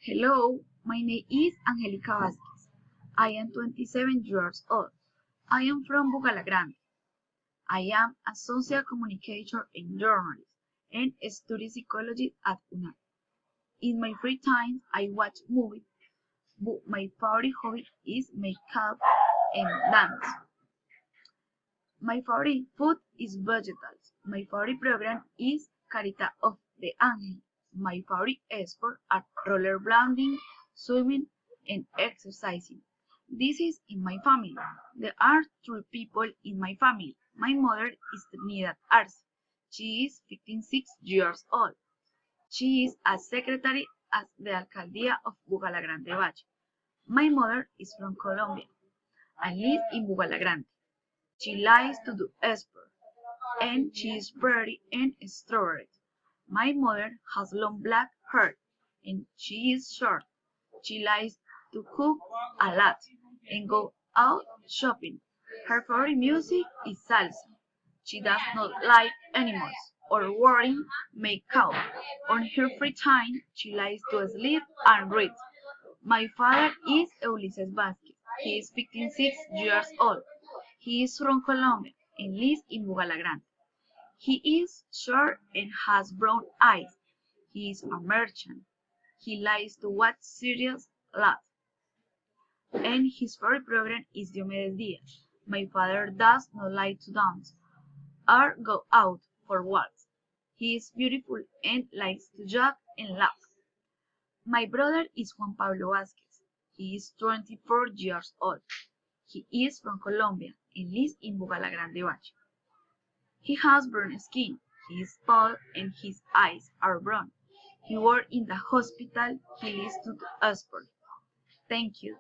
Hello, my name is Angelica Vázquez. I am 27 years old. I am from Grande. I am a social communicator and journalist and study psychology at UNAM. In my free time, I watch movies, but my favorite hobby is makeup and dance. My favorite food is vegetables. My favorite program is Carita of the Angel. My favorite sports are rollerblading, swimming, and exercising. This is in my family. There are three people in my family. My mother is Trinidad Arce. She is 56 years old. She is a secretary at the Alcaldía of Grande Valle. My mother is from Colombia and lives in Grande. She likes to do sport, and she is pretty and extrovert. My mother has long black hair, and she is short. She likes to cook a lot and go out shopping. Her favorite music is salsa. She does not like animals or wearing makeup. On her free time, she likes to sleep and read. My father is Ulises Vázquez. He is 56 years old. He is from Colombia and lives in Grande. He is short and has brown eyes. He is a merchant. He likes to watch series a lot. And his favorite program is Diomedes Diaz. My father does not like to dance or go out for walks. He is beautiful and likes to jog and laugh. My brother is Juan Pablo Vázquez. He is 24 years old. He is from Colombia and lives in Grande Valle. He has brown skin. He is tall and his eyes are brown. He works in the hospital. He lives to sport. Thank you.